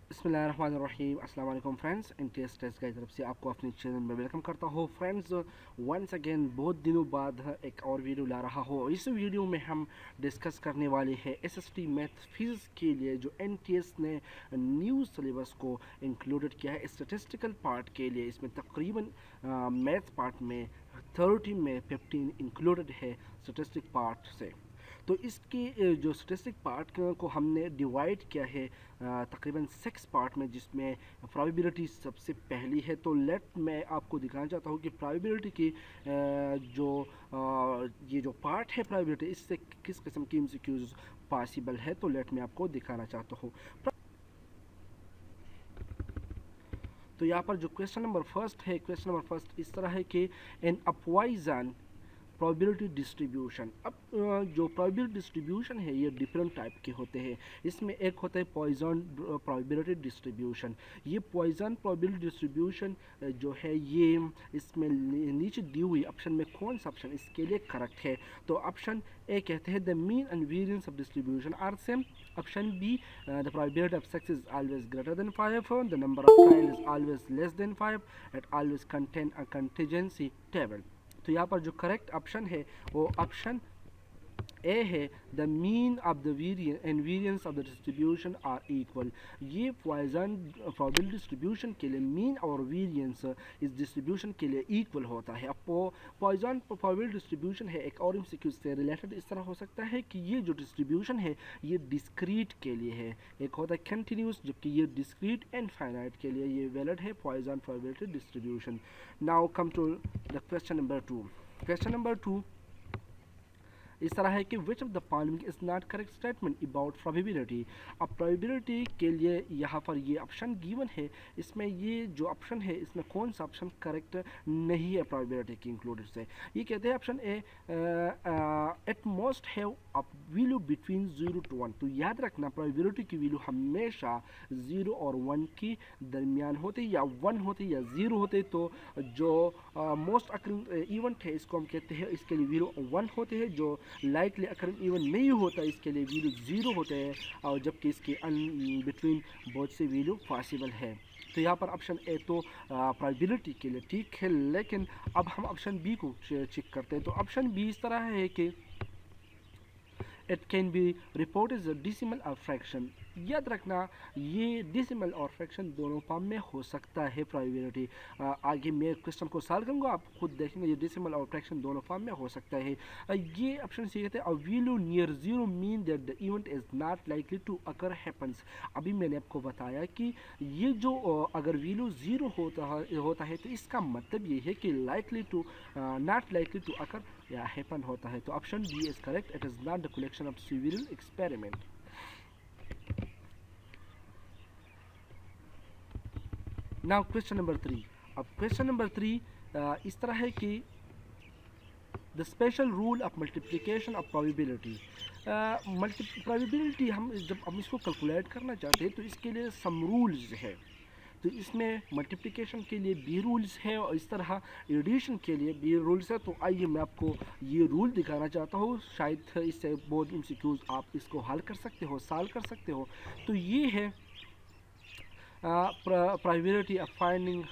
बिस्मिल्लाहिर्रहमानिर्रहीम अस्सलाम वालेकुम फ्रेंड्स। एनटीएस टेस्ट की तरफ से आपको अपने चैनल में वेलकम करता हूँ। फ्रेंड्स, वंस अगेन बहुत दिनों बाद एक और वीडियो ला रहा हूँ। इस वीडियो में हम डिस्कस करने वाले हैं एसएसटी मैथ फिज़िक्स के लिए जो एनटीएस ने न्यू सिलेबस को इंक्लूडेड किया है स्टैटिस्टिकल पार्ट के लिए। इसमें तकरीबन मैथ पार्ट में 30 में 15 इंक्लूडेड है स्टैटिस्टिक पार्ट से। तो इसकी जो स्टेटिस्टिक पार्ट को हमने डिवाइड किया है तकरीबन 6 पार्ट में, जिसमें प्रोबेबिलिटी सबसे पहली है। तो लेट मैं आपको दिखाना चाहता हूँ कि प्रोबेबिलिटी की ये जो पार्ट है प्रोबेबिलिटी, इससे किस किस्म की एमसीक्यूज पॉसिबल है। तो लेट मैं आपको दिखाना चाहता हूँ। तो यहाँ पर जो क्वेश्चन नंबर फर्स्ट है, क्वेश्चन नंबर फर्स्ट इस तरह है कि एन अपवाइजन प्रोबेबिलिटी डिस्ट्रीब्यूशन। अब जो प्रोबेबिलिटी डिस्ट्रीब्यूशन है ये डिफरेंट टाइप के होते हैं। इसमें एक होता है पॉइजन प्रोबेबिलिटी डिस्ट्रीब्यूशन। ये पॉइजन प्रोबेबिलिटी डिस्ट्रीब्यूशन जो है ये इसमें नीचे दी हुई ऑप्शन में कौन सा ऑप्शन इसके लिए करेक्ट है। तो ऑप्शन ए कहते हैं the mean and variance of distribution are same. Option B the probability of success is always greater than 5, the number of trial is always less than 5, it always contain a contingency table. तो यहाँ पर जो correct option है वो option A है the mean of the variance and variance of the distribution are equal. ये Poisson probability distribution के लिए मीन और वेरिएंस इस डिस्ट्रीब्यूशन के लिए इक्वल होता है। अब पॉइजन प्रोबेबिलिटी डिस्ट्रीब्यूशन है एक और एमसीक्यू से रिलेटेड इस तरह हो सकता है कि ये जो डिस्ट्रीब्यूशन है ये डिस्क्रीट के लिए है, एक होता है कंटिन्यूस, जबकि ये डिस्क्रीट एंड फाइनाइट के लिए ये वैलिड है Poisson probability distribution. Now come to the question number 2। Question number 2 इस तरह है कि which of the following is not correct statement about probability. अब प्रोबेबिलिटी के लिए यहाँ पर ये ऑप्शन गिवन है, इसमें ये जो ऑप्शन है इसमें कौन सा ऑप्शन करेक्ट नहीं है प्रोबेबिलिटी की इंक्लूडेड से। ये कहते हैं option A at most have a value between 0 to 1। तो याद रखना प्रोबेबिलिटी की वैल्यू हमेशा 0 और 1 की दरमियान होते या 1 होते या 0 होते। तो जो मोस्ट अकरिंग इवेंट है इसको हम कहते हैं, इसके लिए वैल्यू 1 होते हैं। जो लाइटली अकरिंग इवेंट नहीं होता इसके लिए वैल्यू 0 होते हैं, और जबकि इसके बिटवीन बहुत से वैल्यू पॉसिबल है। तो यहाँ पर ऑप्शन ए तो प्रोबेबिलिटी के लिए ठीक है, लेकिन अब हम ऑप्शन बी को चेक करते हैं। तो ऑप्शन बी इस तरह है कि it can be report as a decimal और फ्रैक्शन। याद रखना ये डिसिमल और फ्रैक्शन दोनों फॉर्म में हो सकता है प्रोबेबिलिटी। आगे मैं क्वेश्चन को सॉल्व करूँगा, आप खुद देखेंगे ये डिसिमल और फ्रैक्शन दोनों फॉर्म में हो सकता है। ये ऑप्शन सी कहते हैं a value near 0 mean that the event is not likely to occur happens. अभी मैंने आपको बताया कि ये जो अगर वैल्यू 0 होता है तो इसका मतलब ये है कि likely to not likely to occur या हैपन होता है। तो option B is correct, it is not the collection of civil experiment. Now question number 3। अब क्वेश्चन नंबर 3 इस तरह है कि the special rule of multiplication of probability. Probability हम जब हम इसको कैलकुलेट करना चाहते हैं तो इसके लिए सम रूल्स है। तो इसमें मल्टीप्लिकेशन के लिए बी रूल्स है और इस तरह एडिशन के लिए बी रूल्स है। तो आइए मैं आपको ये रूल दिखाना चाहता हूँ, शायद इससे बहुत एमसीक्यूज आप इसको हल कर सकते हो, सॉल्व कर सकते हो। तो ये है प्रोबेबिलिटी ऑफ फाइंडिंग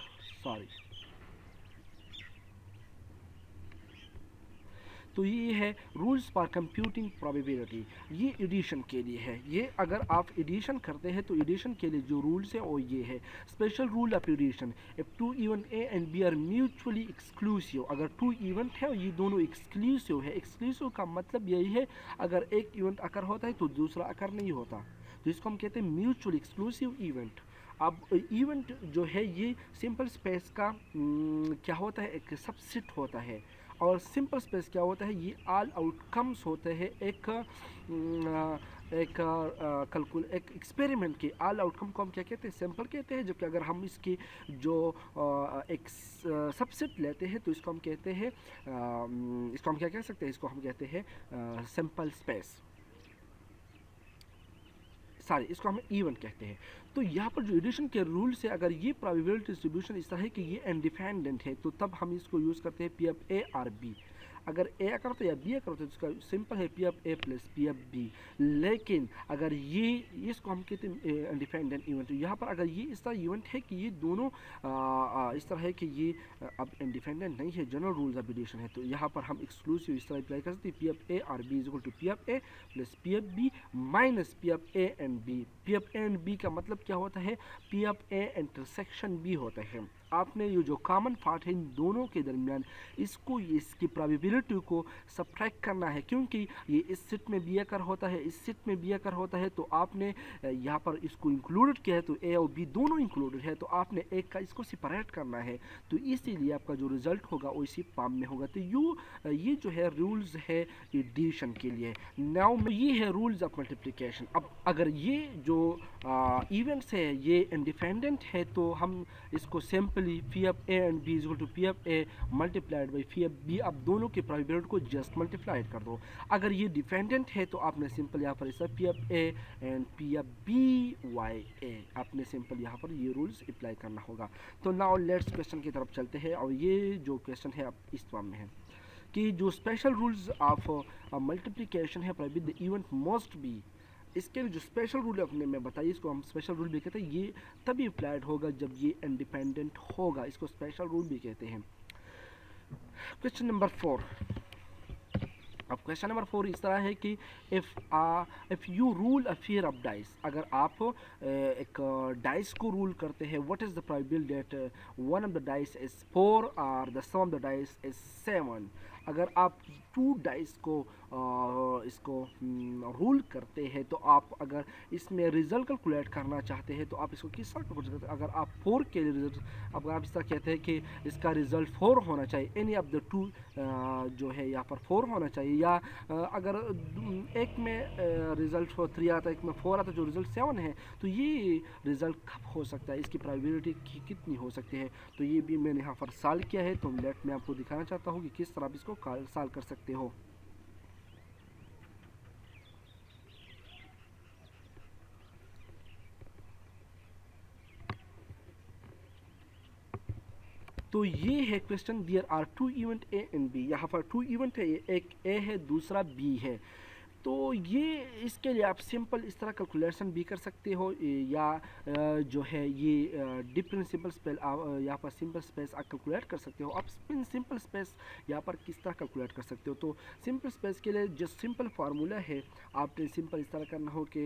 तो ये है रूल्स फॉर कंप्यूटिंग प्रोबेबिलिटी। ये एडिशन के लिए है। ये अगर आप एडिशन करते हैं तो एडिशन के लिए जो रूल्स है वो ये है। Special rule of addition, if two event A and B are mutually exclusive. अगर 2 इवेंट है और ये दोनों एक्सक्लूसिव है, एक्सक्लूसिव का मतलब यही है अगर एक इवेंट अकर होता है तो दूसरा अकर नहीं होता, तो इसको हम कहते हैं म्यूचुअली एक्सक्लूसिव इवेंट। अब इवेंट जो है ये सिंपल स्पेस का क्या होता है, एक सबसेट होता है। और सिंपल स्पेस क्या होता है, ये ऑल आउटकम्स होते हैं एक एक एक्सपेरिमेंट के ऑल आउटकम को हम क्या कहते हैं, सैंपल कहते हैं। जबकि अगर हम इसकी जो एक सबसेट लेते हैं तो इसको हम कहते हैं इसको हम क्या कह सकते हैं, इसको हम कहते हैं सैंपल स्पेस, सॉरी इसको हम इवेंट कहते हैं। तो यहाँ पर जो एडिशन के रूल से अगर ये प्रोबेबिलिटी डिस्ट्रीब्यूशन इस तरह है कि ये इंडिपेंडेंट है तो तब हम इसको यूज़ करते हैं P of A or B. अगर ए अगर होता या बी अगर होता तो इसका सिंपल है P of A plus P of B. लेकिन अगर ये इसको हम कहते हैं इंडिपेंडेंट इवेंट, यहाँ पर अगर ये इस तरह इवेंट है कि ये दोनों इस तरह है कि ये अब इंडिपेंडेंट नहीं है, जनरल रूल्स ऑफ एडिशन है, तो यहाँ पर हम एक्सक्लूसिव इस तरह अप्लाई कर सकते हैं पी ऑफ ए और B is equal to P of A plus P of B minus P of A and B. P of A and B का मतलब क्या होता है, P of A intersection B होता है। आपने ये जो कॉमन पार्ट है इन दोनों के दरमियान इसको इसकी प्रोबेबिलिटी को सब्ट्रैक्ट करना है, क्योंकि ये इस सेट में बी अकर होता है, इस सेट में बी अकर होता है, तो आपने यहाँ पर इसको इंक्लूडेड किया है, तो ए और बी दोनों इंक्लूडेड है, तो आपने एक का इसको सेपरेट करना है, तो इसीलिए आपका जो रिजल्ट होगा वो इसी फॉर्म में होगा। तो ये जो है रूल्स है एडिशन के लिए। नाउ ये है रूल्स ऑफ मल्टीप्लिकेशन। अब अगर ये जो इवेंट्स है ये इंडिपेंडेंट है तो हम इसको simply P of A and B is equal to P of A multiplied by P of B, अब दोनों के प्रोबेबिलिटी को जस्ट मल्टीप्लाइड कर दो। अगर ये डिपेंडेंट है तो आपने सिंपल यहाँ पर इस P of A and P of B Y A, आपने सिंपल यहाँ पर ये रूल्स अप्लाई करना होगा। तो नाउ लेट्स क्वेश्चन की तरफ चलते हैं, और ये जो क्वेश्चन है अब इस फॉर्म में है कि जो स्पेशल रूल्स ऑफ मल्टीप्लिकेशन है with the event must be, इसके लिए जो स्पेशल रूल है अपने में बताइए, इसको हम स्पेशल रूल भी कहते हैं, ये तभी अप्लाइड होगा जब ये इंडिपेंडेंट होगा, इसको स्पेशल रूल भी कहते हैं। Question number 4। अब क्वेश्चन नंबर 4 इस तरह है कि if you roll a pair of dice, अगर आप एक डाइस को रूल करते हैं, what is the probability that one of the dice is 4 और the sum of the dice is 7। अगर आप 2 डाइस को इसको रूल करते हैं तो आप अगर इसमें रिजल्ट कैलकुलेट करना चाहते हैं तो आप इसको किस तरह कैलकुलेट करते हैं। अगर आप 4 के रिजल्ट, अगर आप इस तरह कहते हैं कि इसका रिजल्ट 4 होना चाहिए, एनी ऑफ द 2 जो है यहाँ पर 4 होना चाहिए, या अगर एक में रिजल्ट 3 आता है, एक में 4 आता है, जो रिजल्ट 7 है, तो ये रिजल्ट कब हो सकता है, इसकी प्रोबेबिलिटी कितनी हो सकती है। तो ये भी मैंने यहाँ पर सॉल्व किया है, तो लेट मैं आपको दिखाना चाहता हूँ कि किस तरह आप इसको सॉल्व कर सकते हो। तो ये है question, there are 2 event A and B, यहाँ पर 2 इवेंट है, एक ए है दूसरा बी है। तो ये इसके लिए आप सिंपल इस तरह कैलकुलेशन भी कर सकते हो, या जो है ये डिफरेंट सिंपल स्पेस यहाँ पर सिंपल स्पेस आप कैलकुलेट कर सकते हो। आप सिंपल स्पेस यहाँ पर किस तरह कैलकुलेट कर सकते हो, तो सिंपल स्पेस के लिए जो सिंपल फार्मूला है आपने सिंपल इस तरह करना हो कि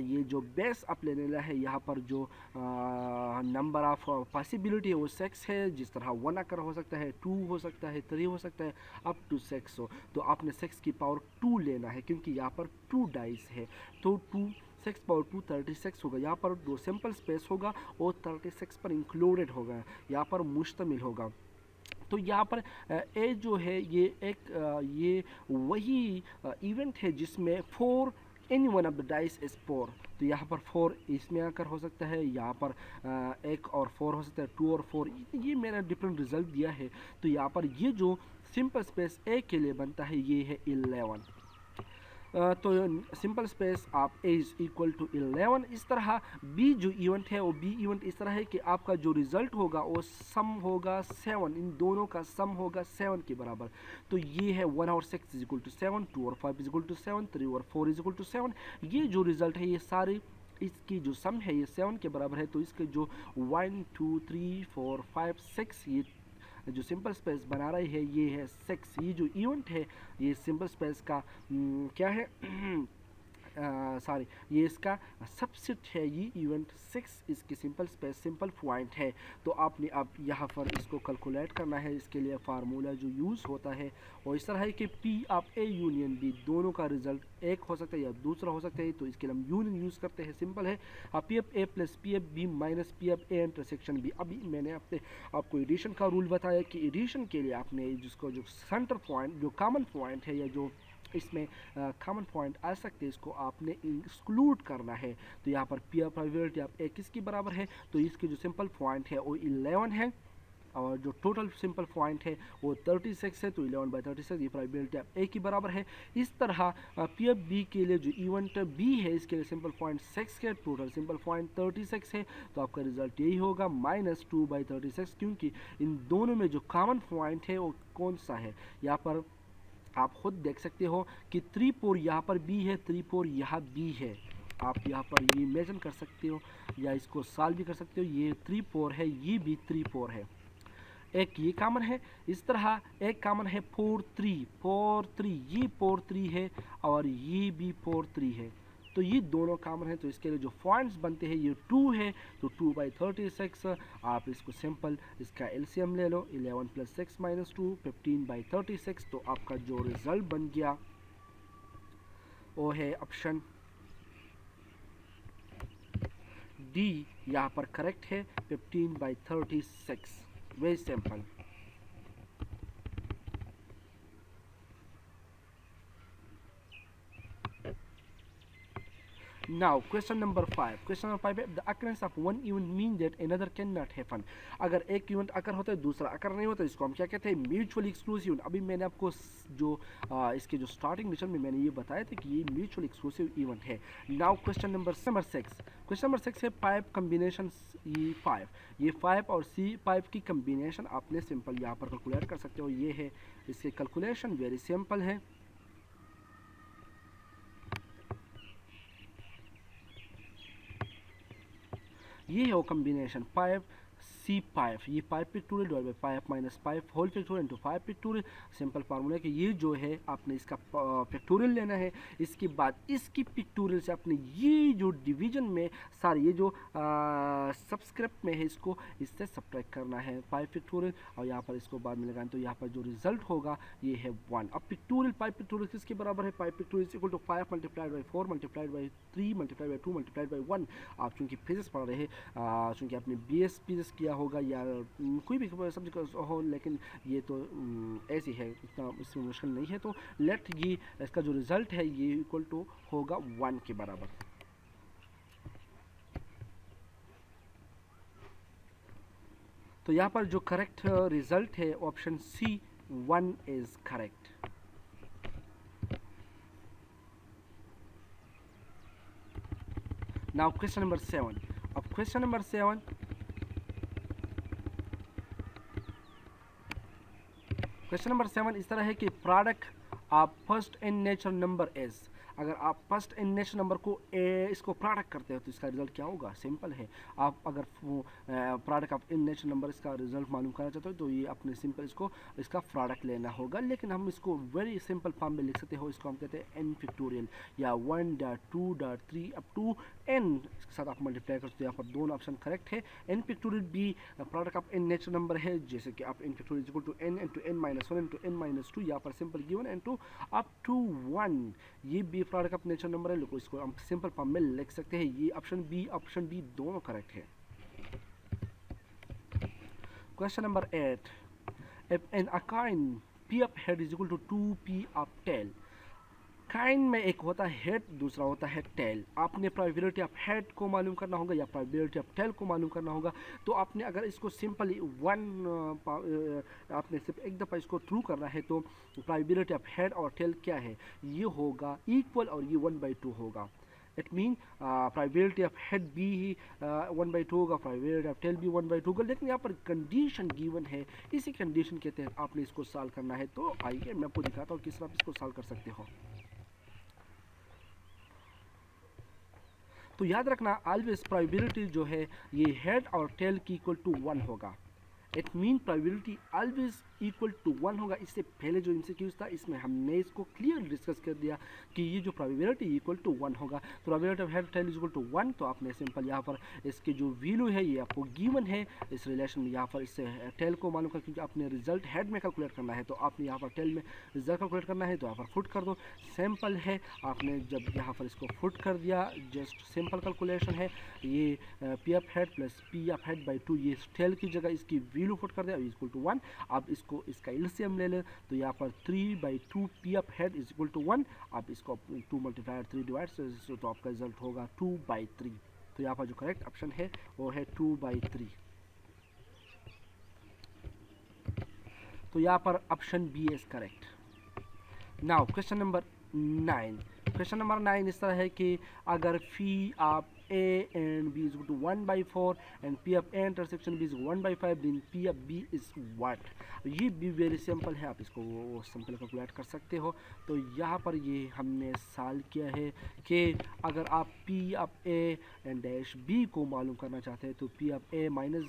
ये जो बेस आप लेने वाला है, यहाँ पर जो नंबर ऑफ पॉसिबिलिटी है वो 6 है, जिस तरह 1 आकर हो सकता है, 2 हो सकता है, 3 हो सकता है, अप टू 6 हो, तो आपने 6 की पावर 2 लेना है, क्योंकि यहाँ पर 2 डाइस है, तो 6 पावर 2 36 होगा। यहाँ पर 2 सिंपल स्पेस होगा और 36 पर इंक्लूडेड होगा, यहाँ पर मुश्तमिल होगा। तो यहाँ पर ए जो है ये वही इवेंट है जिसमें 4 any one of the dice is 4, तो यहाँ पर 4 इसमें आकर हो सकता है, यहाँ पर 1 और 4 हो सकता है, 2 और 4, ये मैंने डिफरेंट रिजल्ट दिया है। तो यहाँ पर ये जो सिंपल स्पेस ए के लिए बनता है ये है 11। तो सिंपल स्पेस आप ए इज इक्वल टू 11। इस तरह बी जो इवेंट है वो बी इवेंट इस तरह है कि आपका जो रिजल्ट होगा वो सम होगा 7, इन दोनों का सम होगा 7 के बराबर। तो ये है 1 और 6 इज इक्वल टू 7, 2 और 5 इज इक्वल टू 7, 3 और 4 इज इक्वल टू 7। ये जो रिजल्ट है ये सारे इसकी जो सम है ये 7 के बराबर है। तो इसके जो 1 2 3 4 5 6 ये जो सिंपल स्पेस बना रही है ये है 6। ये जो इवेंट है ये सिंपल स्पेस का क्या है सॉरी ये इसका सबसेट है, ये इवेंट 6 इसकी सिंपल स्पेस सिंपल पॉइंट है। तो आपने अब यहाँ पर इसको कैलकुलेट करना है, इसके लिए फार्मूला जो यूज़ होता है और इस तरह है कि P of A union B, दोनों का रिजल्ट एक हो सकता है या दूसरा हो सकता है, तो इसके लिए हम यूनियन यूज़ करते हैं। सिंपल है P of A plus P of B minus P of A intersection B. अभी मैंने आपको एडिशन का रूल बताया कि एडिशन के लिए आपने जिसको जो सेंटर पॉइंट जो कॉमन पॉइंट है या जो इसमें कॉमन पॉइंट आ सकते हैं इसको आपने एक्सक्लूड करना है। तो यहाँ पर पी ऑफ प्रोबेबिलिटी आप ए किसके बराबर है, तो इसके जो सिंपल पॉइंट है वो 11 है और जो टोटल सिंपल पॉइंट है वो 36 है। तो 11/36 ये प्रोबेबिलिटी आप ए के बराबर है। इस तरह पी ऑफ बी के लिए जो इवेंट बी है इसके लिए सिंपल पॉइंट 6 है, टोटल सिंपल पॉइंट 36 है। तो आपका रिजल्ट यही होगा -2/36, क्योंकि इन दोनों में जो कॉमन पॉइंट है वो कौन सा है, यहाँ पर आप खुद देख सकते हो कि 3 4 यहाँ पर बी है, 3 4 यहाँ बी है। आप यहाँ पर ये इमेजिन कर सकते हो या इसको सॉल्व भी कर सकते हो। ये 3 4 है, ये भी 3 4 है, एक ये कॉमन है। इस तरह एक कॉमन है 4 3 4 3, ये 4 3 है और ये भी 4 3 है, तो ये दोनों कॉमन है। तो इसके लिए जो पॉइंट्स बनते हैं ये 2 है, तो 2/36। आप इसको सिंपल इसका एलसीएम ले लो, 11 + 6 - 2 15/36। तो आपका जो रिजल्ट बन गया वो है ऑप्शन डी, यहाँ पर करेक्ट है 15/36। Very simple. Now question number 5. Question number 5 है the occurrence of one event mean that another cannot happen. अगर एक इवेंट अकर होता है दूसरा अकर नहीं होता, इसको हम क्या कहते हैं? Mutually exclusive. अभी मैंने आपको जो इसके जो स्टार्टिंग लेक्चर में मैंने ये बताया था कि ये म्यूचुअली एक्सक्लूसिव इवेंट है। Now question number 6। Question number 6 है पाइप कम्बिनेशन E5। ये 5 और C5 की कम्बिनेशन आपने सिंपल यहाँ पर कैलकुलेट कर सकते हो। ये है इसके कैलकुलेशन, वेरी सिंपल है। ये है वो कम्बिनेशन 5 C5, ये 5 factorial divide by 5 minus 5 whole factorial into 5 factorial. Simple formula है कि ये जो है आपने इसका पिक्टोरियल लेना है, इसके बाद इसकी पिक्टोरियल से आपने ये जो डिवीजन में सारे ये जो सबस्क्रिप्ट में है इसको इससे सब्ट्रैक्ट करना है 5 पिक्टोरियल, और यहाँ पर इसको बाद में लगाएं तो यहाँ पर जो रिजल्ट होगा ये है 1। अब पिक्टोरियल 5 पिक्टोरियल किसके बराबर है? 5 factorial equal to 5 multiplied by 4 multiplied by 3 multiplied by 2 multiplied by 1। आप चूँकि फिजिक्स पढ़ रहे हैं, चूँकि आपने BS फिजिक्स किया होगा या कोई भी सब्जेक्ट हो, लेकिन ये तो ऐसी है, इतना इसमें मुश्किल नहीं है। तो लेट ये इसका जो रिजल्ट है ये इक्वल टू होगा 1 के बराबर। तो यहाँ पर जो करेक्ट रिजल्ट है option C 1 is correct. Now question number 7। अब क्वेश्चन नंबर 7 इस तरह है कि product of first n natural number as. अगर आप फर्स्ट एंड नेचुरल नंबर को इसको प्रोडक्ट करते हो तो इसका रिजल्ट क्या होगा? सिंपल है। आप अगर product of in natural number इसका रिजल्ट मालूम करना चाहते हो तो ये अपने सिंपल इसका प्रोडक्ट लेना होगा, लेकिन हम इसको वेरी सिंपल फॉर्म में लिख सकते हो। इसको हम कहते हैं n पिक्टोरियल या 1.2.3 अप टू n, इसके साथ आप मल्टीप्लाई करते हो। यहाँ पर दोनों ऑप्शन करेक्ट है। n पिक्टोरियल भी product of n natural number है, जैसे कि आप n factorial equal to n into n minus 1 into n minus 2, यहाँ पर simple given into up to 1। ये भी प्रोडक्ट ऑफ नेचुरल नंबर है, लेकिन इसको हम सिंपल फॉर्म में लिख सकते हैं। ये ऑप्शन बी ऑप्शन डी दोनों करेक्ट है। Question number 8। If in a coin p of head is equal to 2p of tail. Coin में एक होता है हेड, दूसरा होता है टेल। आपने प्रोबेबिलिटी ऑफ हेड को मालूम करना होगा या प्रोबेबिलिटी ऑफ टेल को मालूम करना होगा। तो आपने अगर इसको सिंपली आपने सिर्फ एक दफ़ा इसको थ्रू करना है तो प्रोबेबिलिटी ऑफ हेड और टेल क्या है? ये होगा इक्वल और ये 1/2 होगा। It mean probability of head भी 1/2 होगा, प्रोबेबिलिटी ऑफ टेल भी 1/2 होगा, लेकिन यहाँ पर कंडीशन गिवन है। इसी कंडीशन के तहत आपने इसको सॉल्व करना है। तो आइए मैं आपको दिखाता हूँ किस तरह आप इसको सॉल्व कर सकते हो। तो याद रखना ऑलवेज प्रोबेबिलिटी जो है ये हेड और टेल की इक्वल टू 1 होगा। It mean probability always equal to 1 होगा। इससे पहले जो एमसीक्यूज था इसमें हमने इसको क्लियर डिस्कस कर दिया कि ये जो प्रोबेबिलिटी इक्वल टू 1 होगा। तो probability of head tail is equal to 1। तो आपने सिंपल यहाँ पर इसके जो वैल्यू है ये आपको गिवन है इस रिलेशन में। यहाँ पर इससे टेल को मालूम कर, क्योंकि आपने रिजल्ट हेड में कैलकुलेट करना है तो आपने यहाँ पर टेल में रिजल्ट कैलकुलेट करना है, तो यहाँ पर फुट कर दो। सिंपल है, आपने जब यहाँ पर इसको फुट कर दिया, जस्ट सिंपल कैलकुलेशन है। ये p of head plus p of head by 2, ये टेल की जगह इसकी वैल्यू फुट कर दिया इक्वल टू 1। आप इसको इसका एलसीएम ले लें तो यहाँ पर 3/2 p of head is equal to 1। आप इसको 2 मल्टीप्लाई 3 डिवाइड से तो आपका रिजल्ट होगा 2/3। तो यहाँ पर जो करेक्ट ऑप्शन है वो है 2/3। तो यहाँ पर option B is correct. Now question number 9। Question number 9 इस तरह है कि अगर P of A and B is equal to 1/4 and P of A intersection B is 1/5, then P of B is what? ये भी वेरी सिंपल है, आप इसको सिंपल कैलकुलेट कर सकते हो। तो यहाँ पर ये हमने सॉल्व किया है कि अगर आप P of A and dash B को मालूम करना चाहते हैं तो P of A minus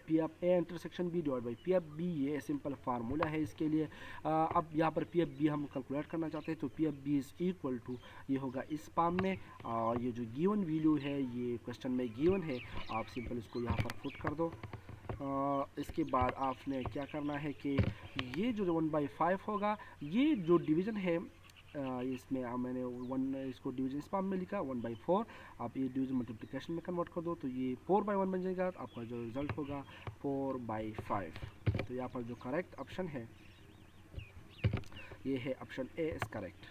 P of A intersection B divide by P of B, ये सिंपल फार्मूला है इसके लिए। अब यहाँ पर P of B हम कैलकुलेट करना चाहते हैं तो P of B is equal to ये होगा इस फॉर्म में, और ये जो गिवन वैल्यू है ये क्वेश्चन में गिवन है, आप सिंपल इसको यहाँ पर पुट कर दो। इसके बाद आपने क्या करना है कि ये जो 1/5 होगा, ये जो डिवीज़न है इसमें मैंने इसको डिवीजन इस फॉर्म में लिखा 1/4, आप ये डिवीजन मल्टीप्लिकेशन में कन्वर्ट कर दो तो ये 4/1 बन जाएगा, तो आपका जो रिजल्ट होगा 4/5। तो यहाँ पर जो करेक्ट ऑप्शन है ये है ऑप्शन ए इज़ करेक्ट।